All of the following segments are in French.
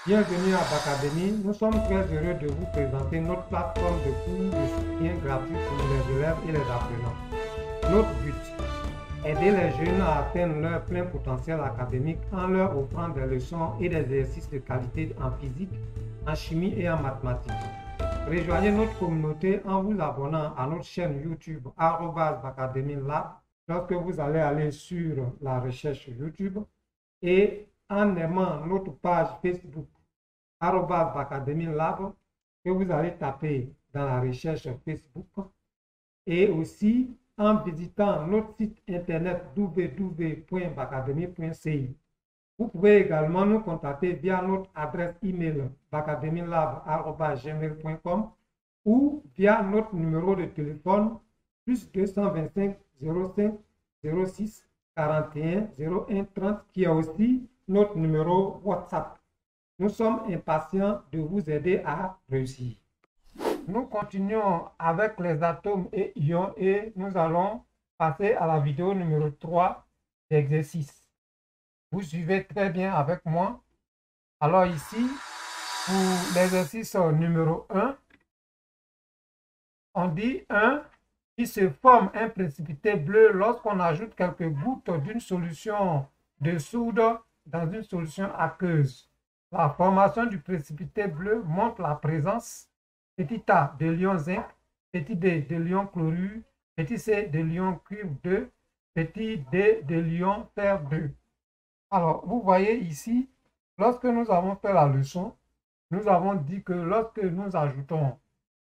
Bienvenue à Bacademy. Nous sommes très heureux de vous présenter notre plateforme de cours de soutien gratuit pour les élèves et les apprenants. Notre but, aider les jeunes à atteindre leur plein potentiel académique en leur offrant des leçons et des exercices de qualité en physique, en chimie et en mathématiques. Rejoignez notre communauté en vous abonnant à notre chaîne YouTube @BacademyLab lorsque vous allez aller sur la recherche YouTube et en aimant notre page Facebook @BacademyLab que vous allez taper dans la recherche Facebook et aussi en visitant notre site internet www.bacademy.ci. Vous pouvez également nous contacter via notre adresse email bacademylab@gmail.com ou via notre numéro de téléphone plus 225 05 06 41 01 30 qui est aussi notre numéro WhatsApp. Nous sommes impatients de vous aider à réussir. Nous continuons avec les atomes et ions et nous allons passer à la vidéo numéro 3 d'exercice. Vous suivez très bien avec moi. Alors ici, pour l'exercice numéro 1, on dit 1, il se forme un précipité bleu lorsqu'on ajoute quelques gouttes d'une solution de soude dans une solution aqueuse. La formation du précipité bleu montre la présence petit a de l'ion zinc, petit b de l'ion chlorure, petit c de l'ion cuivre 2, petit d de l'ion fer 2. Alors, vous voyez ici, lorsque nous avons fait la leçon, nous avons dit que lorsque nous ajoutons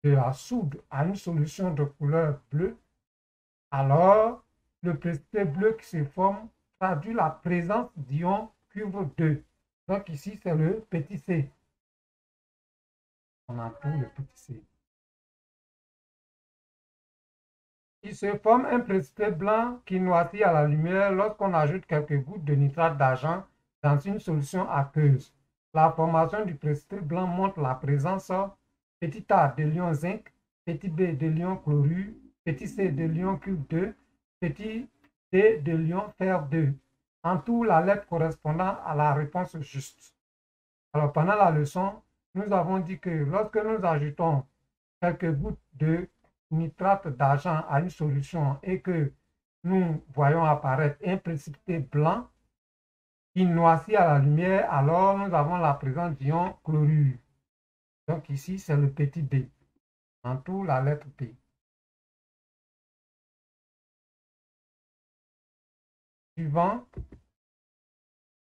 de la soude à une solution de couleur bleue, alors le précipité bleu qui se forme traduit la présence d'ion cuivre 2. Donc ici, c'est le petit c. On a tout le petit c. Il se forme un précipité blanc qui noircit à la lumière lorsqu'on ajoute quelques gouttes de nitrate d'argent dans une solution aqueuse. La formation du précipité blanc montre la présence petit a de l'ion zinc, petit b de l'ion chlorure, petit c de l'ion cuivre 2, petit d de l'ion fer 2. En tout, la lettre correspondant à la réponse juste. Alors, pendant la leçon, nous avons dit que lorsque nous ajoutons quelques gouttes de nitrate d'argent à une solution et que nous voyons apparaître un précipité blanc qui noircit à la lumière, alors nous avons la présence d'ion chlorure. Donc ici, c'est le petit b. En tout, la lettre B. Suivant.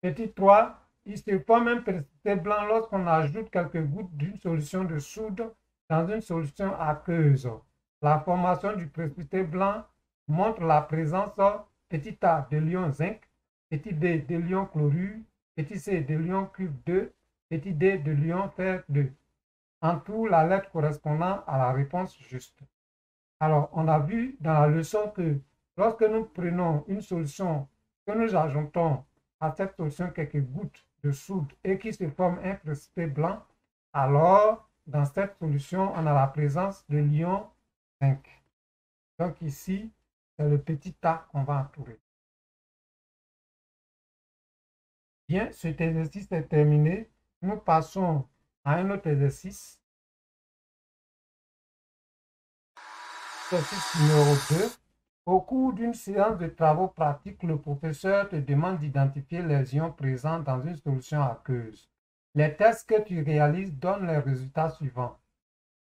Petit 3. Il se forme un précipité blanc lorsqu'on ajoute quelques gouttes d'une solution de soude dans une solution aqueuse. La formation du précipité blanc montre la présence petit a de l'ion zinc, petit b de l'ion chlorure, petit c de l'ion cuivre 2, petit d de l'ion fer 2. En tout, la lettre correspondant à la réponse juste. Alors, on a vu dans la leçon que lorsque nous prenons une solution, que nous ajoutons à cette solution quelques gouttes de soude et qui se forme un précipité blanc, alors dans cette solution, on a la présence de l'ion zinc. Donc ici, c'est le petit a qu'on va entourer. Bien, cet exercice est terminé. Nous passons à un autre exercice. Exercice numéro 2. Au cours d'une séance de travaux pratiques, le professeur te demande d'identifier les ions présents dans une solution aqueuse. Les tests que tu réalises donnent les résultats suivants.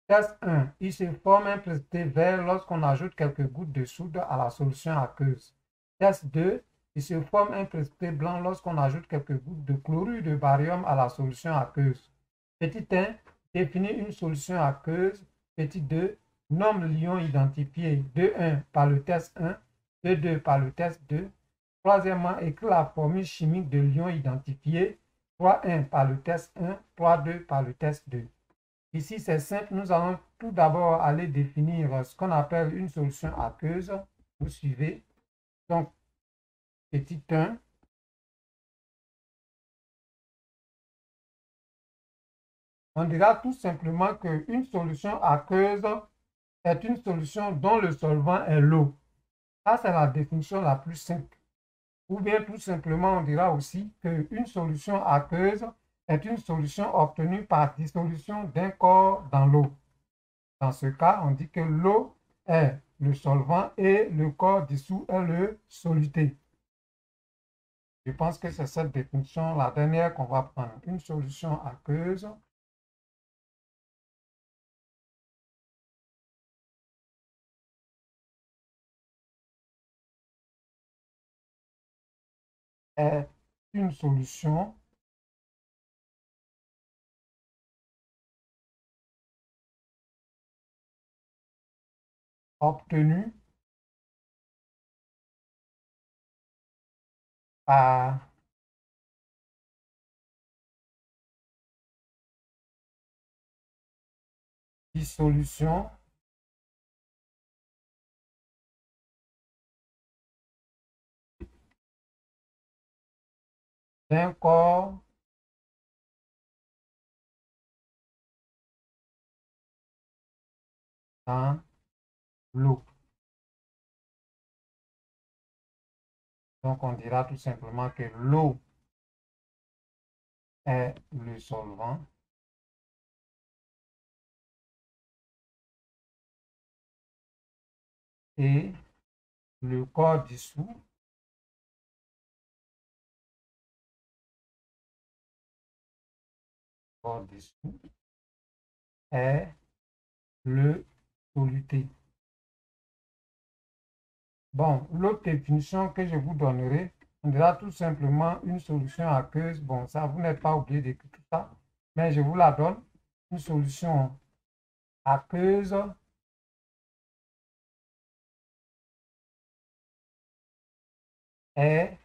Test 1. Il se forme un précipité vert lorsqu'on ajoute quelques gouttes de soude à la solution aqueuse. Test 2. Il se forme un précipité blanc lorsqu'on ajoute quelques gouttes de chlorure de barium à la solution aqueuse. Petit 1. Définit une solution aqueuse. Petit 2. Nomme l'ion identifié 2.1 par le test 1, 2.2 par le test 2. Troisièmement, écrit la formule chimique de l'ion identifié 3.1 par le test 1, 3.2 par le test 2. Ici, c'est simple. Nous allons tout d'abord aller définir ce qu'on appelle une solution aqueuse. Vous suivez. Donc, petit 1. On dira tout simplement qu'une solution aqueuse est une solution dont le solvant est l'eau. Ça, c'est la définition la plus simple. Ou bien tout simplement, on dira aussi qu'une solution aqueuse est une solution obtenue par dissolution d'un corps dans l'eau. Dans ce cas, on dit que l'eau est le solvant et le corps dissous est le soluté. Je pense que c'est cette définition, la dernière qu'on va prendre. Une solution aqueuse est une solution obtenue par dissolution d'un corps dans l'eau. Donc, on dira tout simplement que l'eau est le solvant et le corps dissous est le soluté. Bon, l'autre définition que je vous donnerai, on dira tout simplement une solution aqueuse. Bon, ça, vous n'êtes pas obligé d'écrire tout ça, mais je vous la donne. Une solution aqueuse est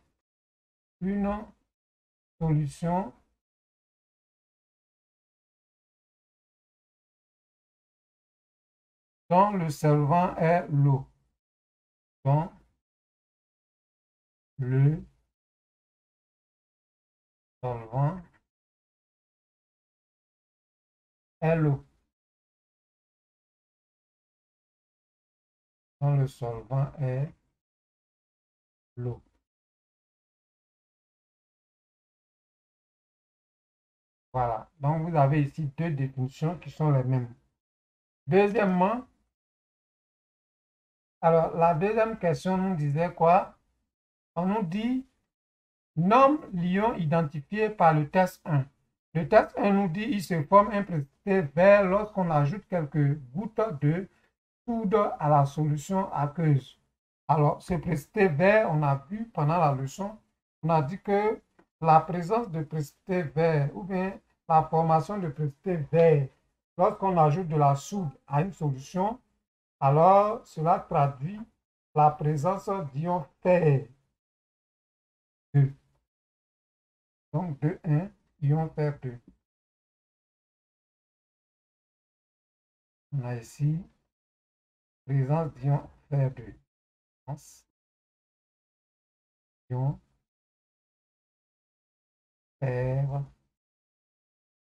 une solution dont le solvant est l'eau. Dont le solvant est l'eau. Dont le solvant est l'eau. Voilà. Donc, vous avez ici deux définitions qui sont les mêmes. Deuxièmement, alors, la deuxième question nous disait quoi? On nous dit, nomme l'ion identifié par le test 1. Le test 1 nous dit, il se forme un précipité vert lorsqu'on ajoute quelques gouttes de soude à la solution aqueuse. Alors, ce précipité vert, on a vu pendant la leçon, on a dit que la présence de précipité vert ou bien la formation de précipité vert lorsqu'on ajoute de la soude à une solution, alors cela traduit la présence d'ion fer 2. Donc 2, 1, ion fer 2. On a ici présence d'ion fer 2. Ion fer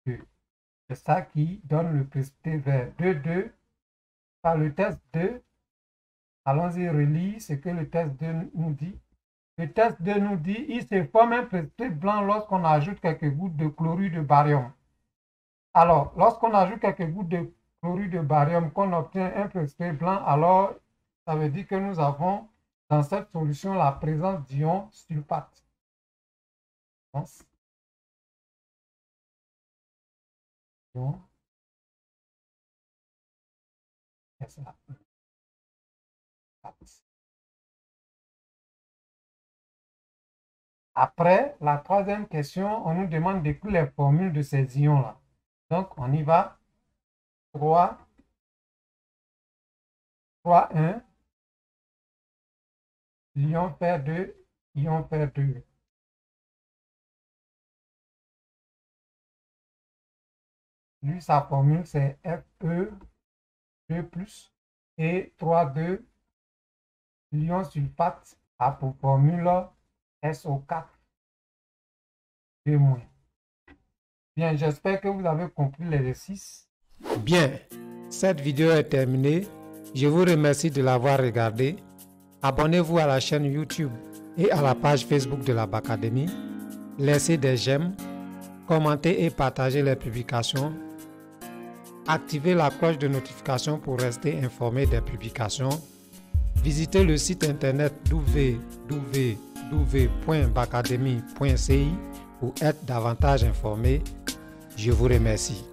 2. C'est ça qui donne le précipité vert 2, 2. Par le test 2, allons-y relire ce que le test 2 nous dit. Le test 2 nous dit il se forme un précipité blanc lorsqu'on ajoute quelques gouttes de chlorure de barium. Alors, lorsqu'on ajoute quelques gouttes de chlorure de barium, qu'on obtient un précipité blanc, alors ça veut dire que nous avons dans cette solution la présence d'ion sulfate. Ion. C'est ça. Après, la troisième question, on nous demande d'écrire les formules de ces ions-là. Donc, on y va. 3, 1, ion fer 2, ion fer 2. Lui, sa formule, c'est Fe 2+, et 3, 2, l'ion sulfate a pour formule SO4 2-. Bien, j'espère que vous avez compris l'exercice. Bien, cette vidéo est terminée. Je vous remercie de l'avoir regardée. Abonnez-vous à la chaîne YouTube et à la page Facebook de la Bacadémie. Laissez des j'aime, commentez et partagez les publications. Activez la cloche de notification pour rester informé des publications. Visitez le site internet www.bacademy.ci pour être davantage informé. Je vous remercie.